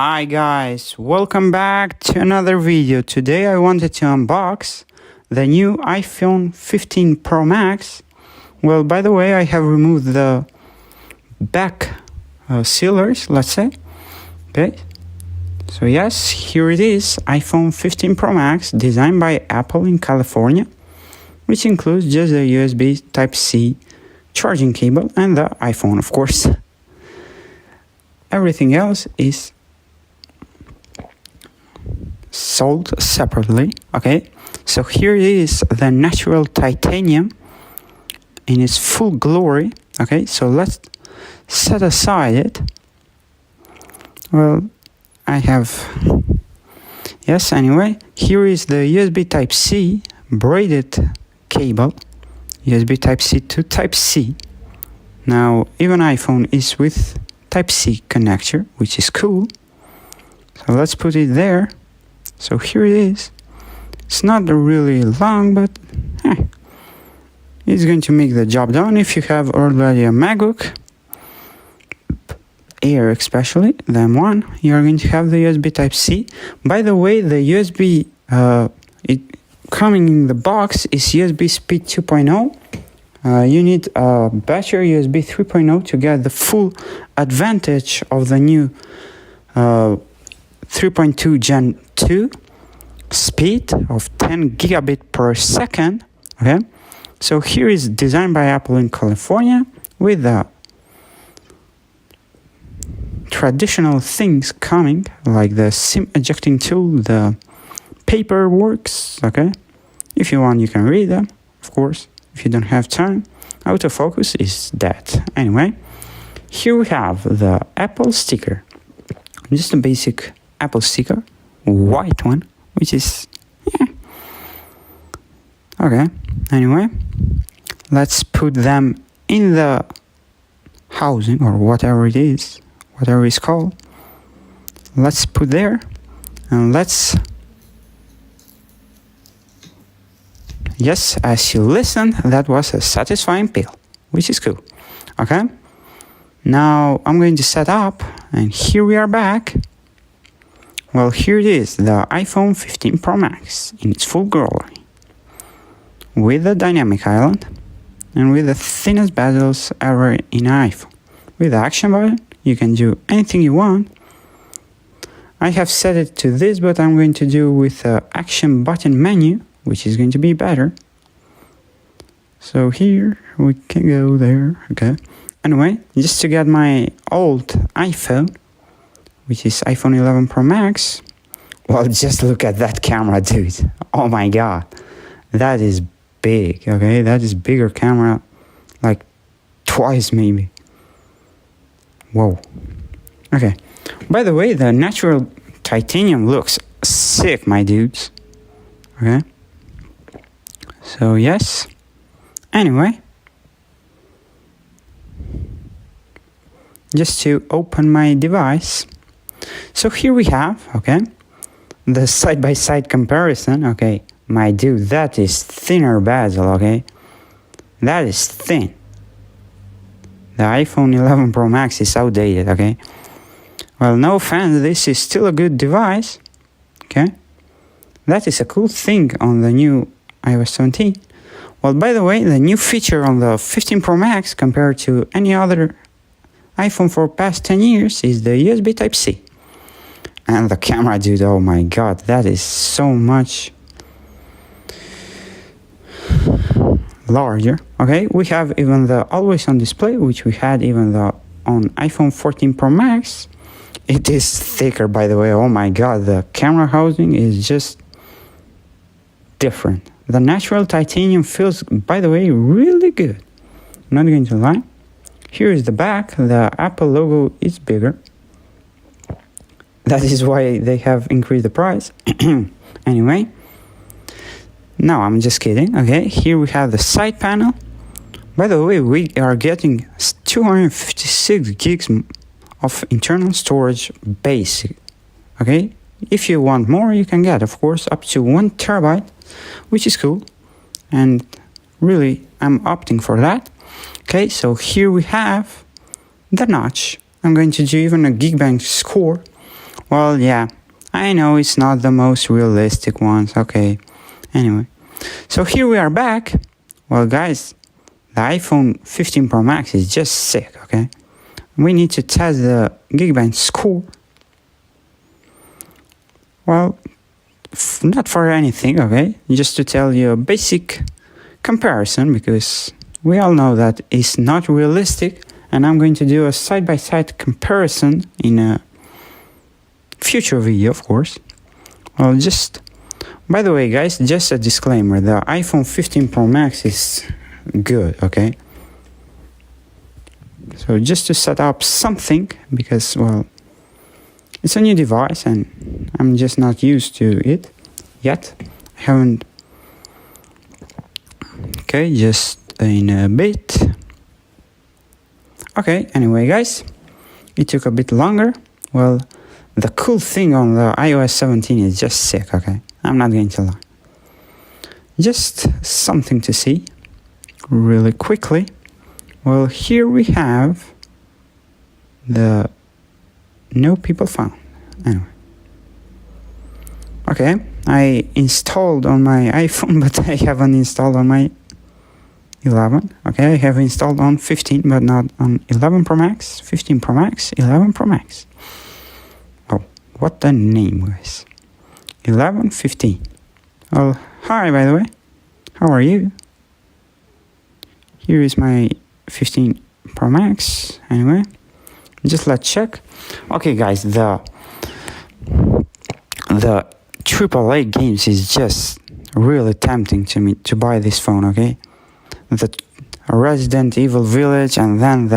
Hi guys, welcome back to another video. Today I wanted to unbox the new iPhone 15 Pro Max. Well, by the way, I have removed the back sealers, let's say. Okay, so yes, here it is, iPhone 15 Pro Max, designed by Apple in California, which includes just the USB Type-C charging cable and the iPhone, of course. Everything else is sold separately. Okay, so here is the natural titanium in its full glory. Okay, so let's set aside it. Well, I have, yes, anyway, here is the USB Type-C braided cable, USB Type-C to Type-C. Now, even iPhone is with Type-C connector, which is cool. So let's put it there. So here it is. It's not really long, but it's going to make the job done. If you have already a MacBook Air, especially the M1, you're going to have the USB Type-C. By the way, the USB it coming in the box is USB Speed 2.0. You need a battery USB 3.0 to get the full advantage of the new 3.2 Gen 2 speed of 10 gigabit per second. Okay, so here is designed by Apple in California with the traditional things coming, like the SIM ejecting tool, the paper works. Okay, if you want, you can read them, of course. If you don't have time, autofocus is dead. Anyway, here we have the Apple sticker, just a basic Apple sticker, white one, which is okay. Anyway, let's put them in the housing or whatever it is, whatever it's called. Let's put there, and let's, yes, as you listen, that was a satisfying pill, which is cool. Okay, now I'm going to set up, and here we are back. Well, here it is, the iPhone 15 Pro Max in its full glory, with the dynamic island and with the thinnest bezels ever in an iPhone. With the action button, you can do anything you want. I have set it to this, but I'm going to do with the action button menu, which is going to be better. So here we can go there. Okay, anyway, just to get my old iPhone, which is iPhone 11 Pro Max. Well, just look at that camera, dude. Oh my god, that is big. Okay, that is bigger camera, like twice maybe. Whoa. Okay, by the way, the natural titanium looks sick, my dudes. Okay, so yes, anyway, just to open my device. So here we have, okay, the side-by-side comparison. Okay, my dude, that is thinner bezel. Okay, that is thin. The iPhone 11 Pro Max is outdated. Okay, well, no offense, this is still a good device. Okay, that is a cool thing on the new iOS 17. Well, by the way, the new feature on the 15 Pro Max compared to any other iPhone for past 10 years is the USB Type-C. And the camera, dude, oh my god, that is so much larger. Okay, we have even the always on display, which we had even the on iPhone 14 Pro Max. It is thicker, by the way. Oh my god, the camera housing is just different. The natural titanium feels, by the way, really good. I'm not going to lie. Here is the back. The Apple logo is bigger. That is why they have increased the price. Anyway, no, I'm just kidding. Okay, here we have the side panel. By the way, we are getting 256 gigs of internal storage basic. Okay, if you want more, you can get, of course, up to 1 terabyte, which is cool. And really, I'm opting for that. Okay, so here we have the notch. I'm going to do even a Geekbench score. Well, yeah, I know it's not the most realistic ones, okay. Anyway, so here we are back. Well, guys, the iPhone 15 Pro Max is just sick, okay. We need to test the Geekbench score. Well, not for anything, okay, just to tell you a basic comparison, because we all know that it's not realistic, and I'm going to do a side-by-side comparison in a future video, of course. Well, just by the way, guys, just a disclaimer, the iPhone 15 Pro Max is good, okay. So just to set up something, because, well, it's a new device and I'm just not used to it yet. I haven't. Okay, just in a bit. Okay, anyway, guys, it took a bit longer. Well, the cool thing on the iOS 17 is just sick, okay? I'm not going to lie. Just something to see really quickly. Well, here we have the no people found. Anyway. Okay, I installed on my iPhone, but I haven't installed on my 11. Okay, I have installed on 15, but not on 11 Pro Max, 15 Pro Max, 11 Pro Max. Oh, what a name, guys. 11, 15. Well, hi, by the way. How are you? Here is my 15 Pro Max. Anyway, just let's check. Okay, guys, the AAA games is just really tempting to me to buy this phone, okay? The Resident Evil Village, and then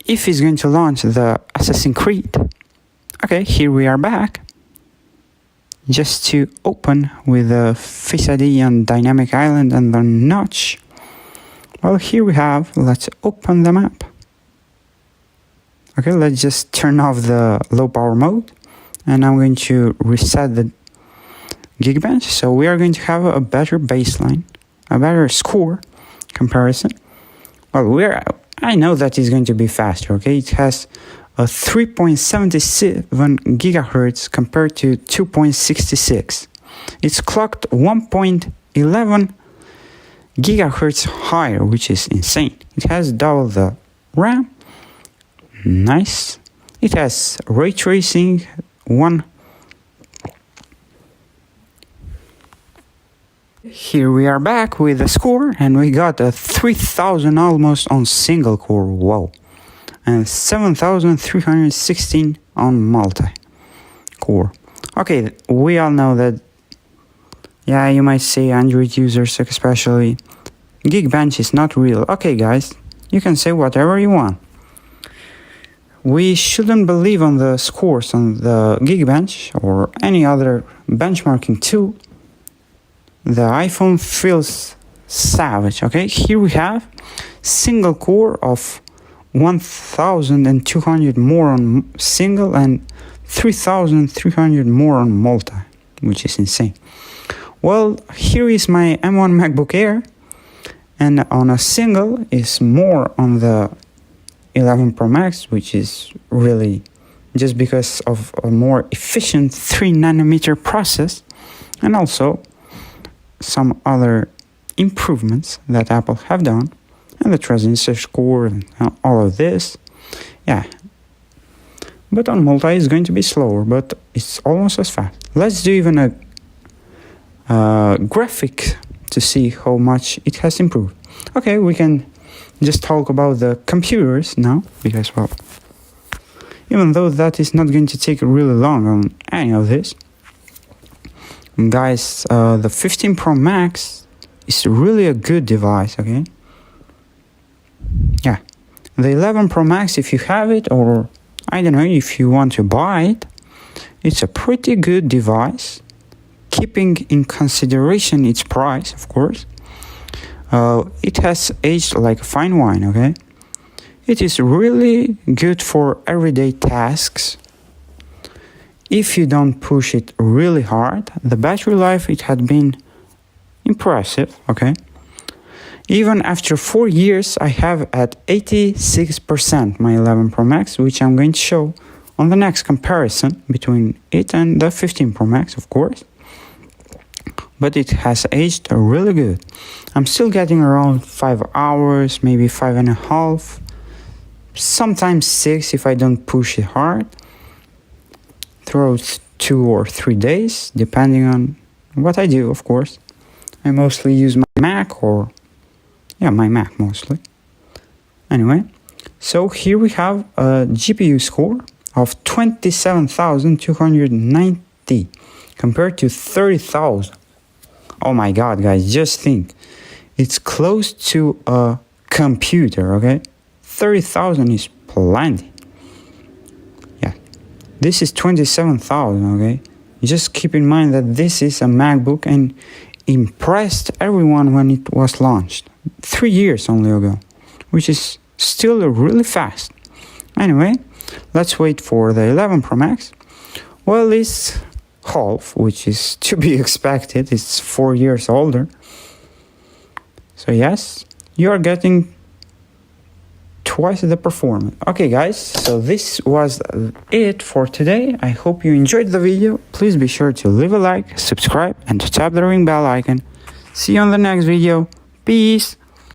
if he's going to launch the Assassin's Creed. Okay, here we are back. Just to open with the Face ID and Dynamic Island and the notch. Well, here we have, let's open the map. Okay, let's just turn off the low power mode. And I'm going to reset the Geekbench. So we are going to have a better baseline, a better score comparison. Well, I know that it's going to be faster, okay? It has a 3.77 gigahertz compared to 2.66. It's clocked 1.11 gigahertz higher, which is insane. It has double the RAM. Nice. It has ray tracing. Here we are back with the score, and we got a 3000 almost on single core. Wow. And 7316 on multi-core. Okay, we all know that, yeah, you might say Android users especially, Geekbench is not real. Okay, guys, you can say whatever you want. We shouldn't believe on the scores on the Geekbench or any other benchmarking tool. The iPhone feels savage, okay? Here we have single core of 1200 more on single and 3300 more on multi, which is insane. Well, here is my M1 MacBook Air, and on a single is more on the 11 Pro Max, which is really just because of a more efficient 3nm process, and also some other improvements that Apple have done, and the transistor score and all of this. Yeah, but on multi it's going to be slower, but it's almost as fast. Let's do even a graphic to see how much it has improved. Okay, we can just talk about the computers now, because, well, even though that is not going to take really long on any of this, guys, the 15 Pro Max is really a good device, okay? Yeah, the 11 Pro Max, if you have it, or I don't know, if you want to buy it, it's a pretty good device, keeping in consideration its price, of course. It has aged like fine wine, okay? It is really good for everyday tasks. If you don't push it really hard, the battery life, it had been impressive, okay? Even after 4 years, I have at 86% my 11 Pro Max, which I'm going to show on the next comparison between it and the 15 Pro Max, of course. But it has aged really good. I'm still getting around 5 hours, maybe 5.5, sometimes 6 if I don't push it hard, throughout 2 or 3 days, depending on what I do, of course. I mostly use my Mac my Mac mostly. Anyway, so here we have a GPU score of 27,290 compared to 30,000. Oh my god, guys, just think. It's close to a computer, okay? 30,000 is plenty. Yeah, this is 27,000, okay? Just keep in mind that this is a MacBook and impressed everyone when it was launched 3 years only ago, which is still really fast. Anyway, let's wait for the 11 Pro Max. Well, it's half, which is to be expected. It's 4 years older. So yes, you are getting twice the performance. Okay guys, so this was it for today. I hope you enjoyed the video. Please be sure to leave a like, subscribe, and to tap the ring bell icon. See you on the next video. Peace.